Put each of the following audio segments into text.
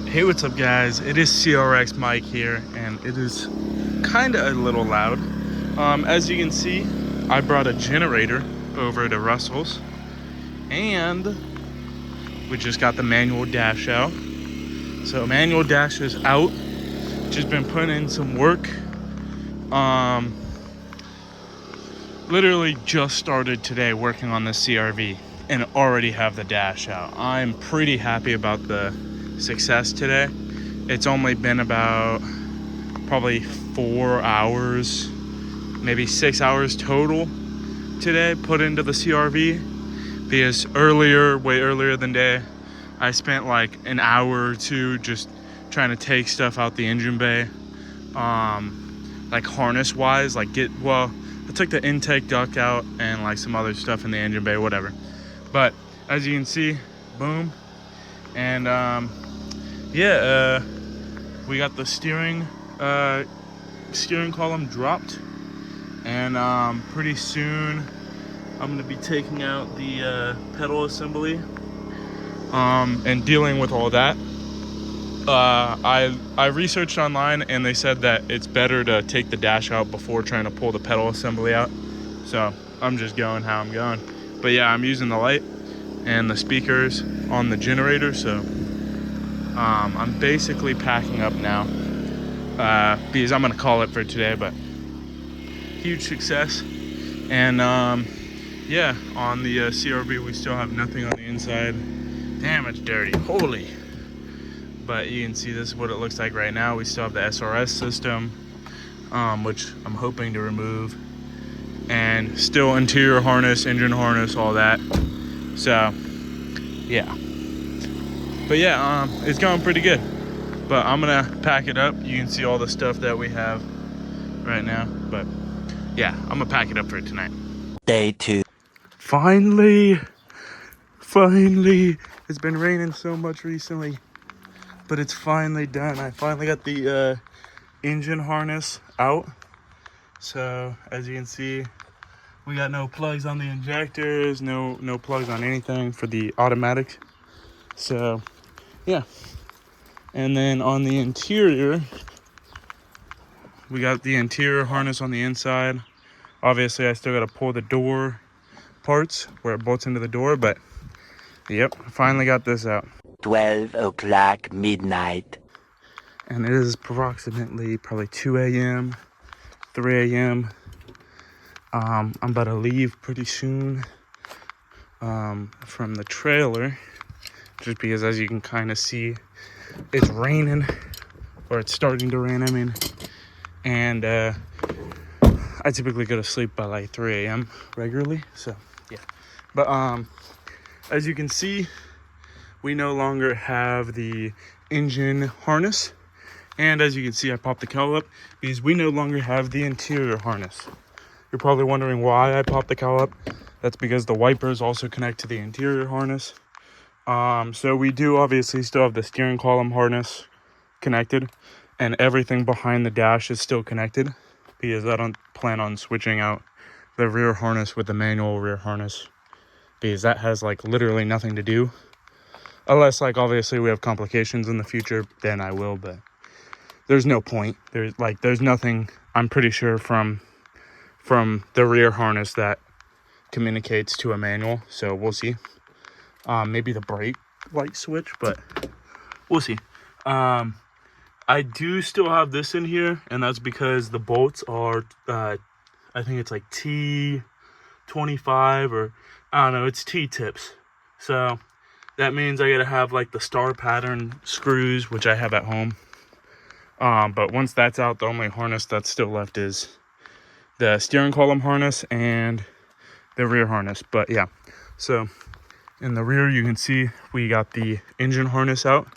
Hey, what's up, guys? It is CRX-Mike here, and it is kind of a little loud. As you can see, I brought a generator over to Russell's, and we just got the manual dash out. So manual dash is out. Just been putting in some work. Literally just started today working on the CRV and already have the dash out. I'm pretty happy about the success today. It's only been about probably 4 hours, maybe 6 hours total today put into the CRV, because way earlier than day, I spent like an hour or two just trying to take stuff out the engine bay, like harness wise, I took the intake duct out and like some other stuff in the engine bay, whatever. But as you can see, boom. And we got the steering column dropped, and pretty soon I'm gonna be taking out the pedal assembly and dealing with all that. I researched online, and they said that it's better to take the dash out before trying to pull the pedal assembly out. So I'm just going how I'm going. But yeah, I'm using the light and the speakers on the generator. So I'm basically packing up now, because I'm gonna call it for today. But huge success. And on the CRV, we still have nothing on the inside. Damn, it's dirty. Holy. But you can see this is what it looks like right now. We still have the SRS system, which I'm hoping to remove, and still interior harness, engine harness, all that. So yeah, but yeah, it's going pretty good. But I'm gonna pack it up. You can see all the stuff that we have right now. But yeah, I'm gonna pack it up for tonight. Day 2. Finally, it's been raining so much recently, but it's finally done. I finally got the engine harness out. So as you can see, we got no plugs on the injectors, no plugs on anything for the automatic. So yeah. And then on the interior, we got the interior harness on the inside. Obviously, I still got to pull the door parts where it bolts into the door, but yep, finally got this out. 12 o'clock midnight. And it is approximately probably 2 a.m., 3 a.m. I'm about to leave pretty soon from the trailer, just because, as you can kind of see, it's raining, or it's starting to rain, I mean. And I typically go to sleep by like 3 a.m. regularly, so yeah. But as you can see, we no longer have the engine harness. And as you can see, I popped the cowl up because we no longer have the interior harness. You're probably wondering why I popped the cowl up. That's because the wipers also connect to the interior harness. So we do obviously still have the steering column harness connected, and everything behind the dash is still connected, because I don't plan on switching out the rear harness with the manual rear harness, because that has like literally nothing to do. Unless like obviously we have complications in the future, then I will, but there's no point. There's nothing, I'm pretty sure, from the rear harness that communicates to a manual. So we'll see. Maybe the brake light switch, but we'll see. I do still have this in here, and that's because the bolts are, I think it's like T25, or I don't know, it's T-tips. So that means I gotta have like the star pattern screws, which I have at home. But once that's out, the only harness that's still left is the steering column harness and the rear harness. But yeah, so in the rear, you can see we got the engine harness out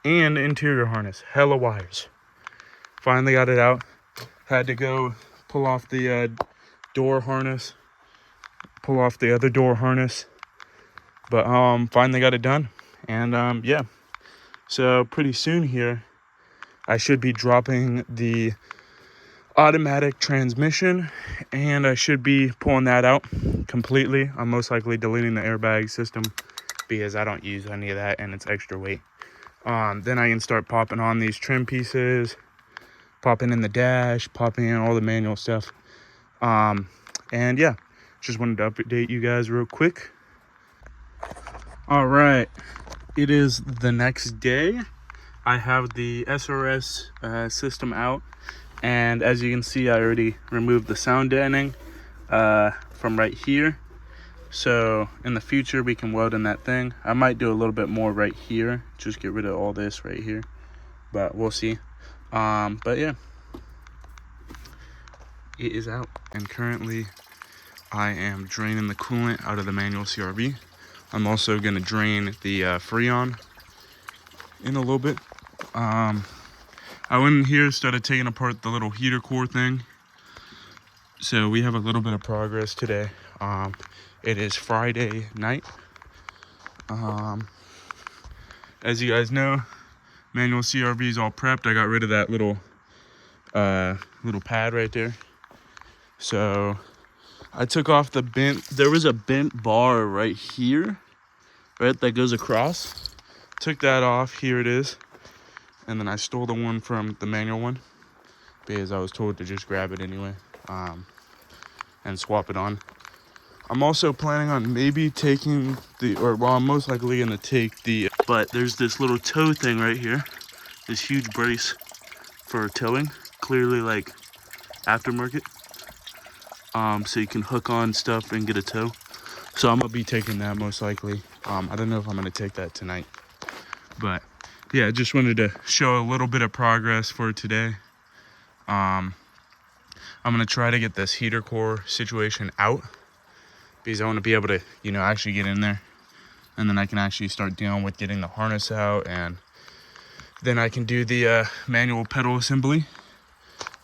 and interior harness. Hella wires. Finally got it out. Had to go pull off the door harness, pull off the other door harness, but finally got it done. And yeah, so pretty soon here, I should be dropping the automatic transmission, and I should be pulling that out completely. I'm most likely deleting the airbag system because I don't use any of that and it's extra weight. Then I can start popping on these trim pieces, popping in the dash, popping in all the manual stuff. And yeah, just wanted to update you guys real quick. All right, it is the next day. I have the SRS system out, and as you can see, I already removed the sound deadening from right here. So in the future, we can weld in that thing. I might do a little bit more right here, just get rid of all this right here, but we'll see. But yeah, it is out, and currently I am draining the coolant out of the manual CRV. I'm also gonna drain the Freon in a little bit. I went in here, started taking apart the little heater core thing. So we have a little bit of progress today. It is Friday night. As you guys know, manual CRV is all prepped. I got rid of that little pad right there. So I took off the bent, there was a bent bar right here, right, that goes across. Took that off, here it is. And then I stole the one from the manual one because I was told to just grab it anyway, and swap it on. I'm also planning on maybe taking I'm most likely gonna take but there's this little tow thing right here, this huge brace for towing, clearly like aftermarket. So you can hook on stuff and get a tow. So I'm gonna be taking that most likely. I don't know if I'm gonna take that tonight, but yeah, I just wanted to show a little bit of progress for today. I'm gonna try to get this heater core situation out because I want to be able to, actually get in there, and then I can actually start dealing with getting the harness out, and then I can do the manual pedal assembly.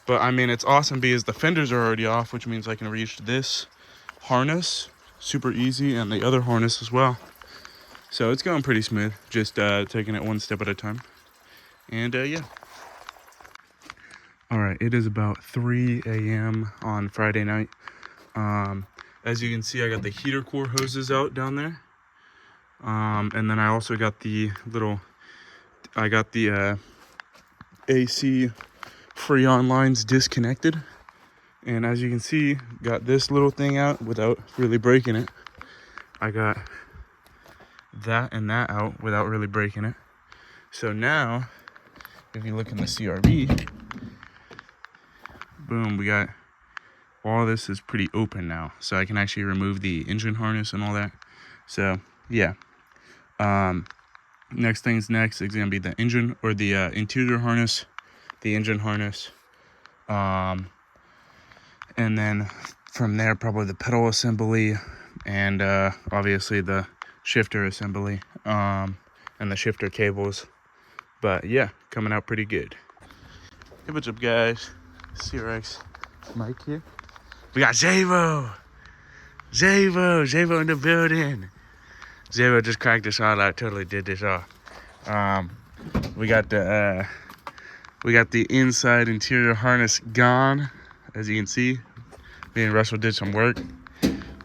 But I mean, it's awesome because the fenders are already off, which means I can reach this harness super easy and the other harness as well. So it's going pretty smooth, just taking it one step at a time. And yeah. All right, it is about 3 a.m. on Friday night. As you can see, I got the heater core hoses out down there. And then I also got the AC Freon lines disconnected, and as you can see, got this little thing out without really breaking it. I got that and that out without really breaking it. So now, if you look in the CRV, boom, we got all this is pretty open now, so I can actually remove the engine harness and all that. So yeah, next thing's next is gonna be the engine or the interior harness, the engine harness, and then from there probably the pedal assembly, and obviously the shifter assembly, and the shifter cables. But yeah, coming out pretty good. Hey, what's up guys, CRX-Mike here. We got Zavo in the building. Zavo just cracked this all out, totally did this all. We got the inside interior harness gone. As you can see, me and Russell did some work.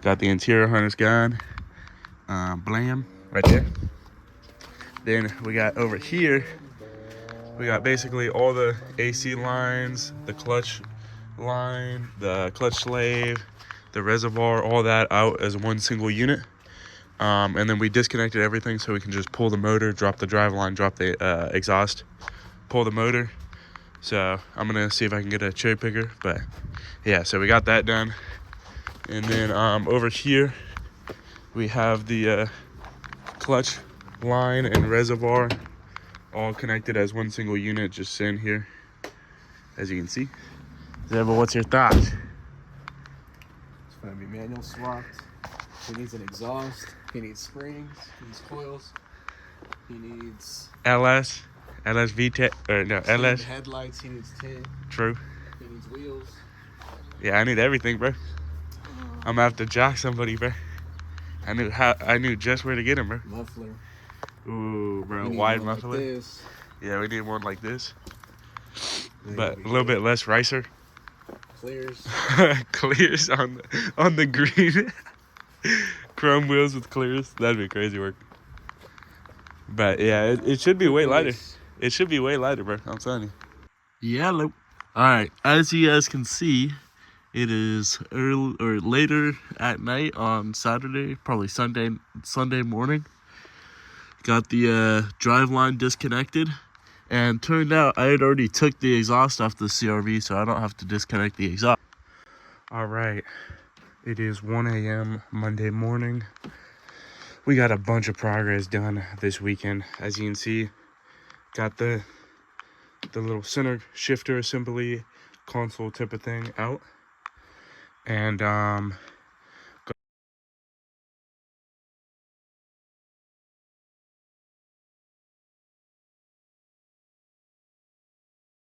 Got the interior harness gone. Blam, right there. Then we got over here, we got basically all the AC lines, the clutch line, the clutch slave, the reservoir, all that out as one single unit. And then we disconnected everything so we can just pull the motor, drop the drive line, drop the exhaust, pull the motor. So I'm gonna see if I can get a cherry picker, but yeah, so we got that done. And then over here we have the clutch line and reservoir all connected as one single unit, just sitting here, as you can see. Zeba, what's your thoughts? It's gonna be manual swapped. He needs an exhaust. He needs springs. He needs coils. He needs LS VTEC, or no, LS. Headlights. He needs tint. True. He needs wheels. Yeah, I need everything, bro. I'm gonna have to jock somebody, bro. I knew just where to get him, bro. Muffler. Ooh, bro, We need wide one muffler. Like this. Yeah, we need one like this, Then but we a little get bit less ricer. Clears. Clears on the green. Chrome wheels with clears. That'd be crazy work. But yeah, it should be way lighter. Voice. It should be way lighter, bro. I'm telling you. Yeah, all right. As you guys can see, it is early or later at night on Saturday, probably Sunday morning. Got the drive line disconnected, and turned out I had already took the exhaust off the CRV, so I don't have to disconnect the exhaust. All right, it is 1 a.m. Monday morning. We got a bunch of progress done this weekend. As you can see, got the little center shifter assembly console type of thing out, and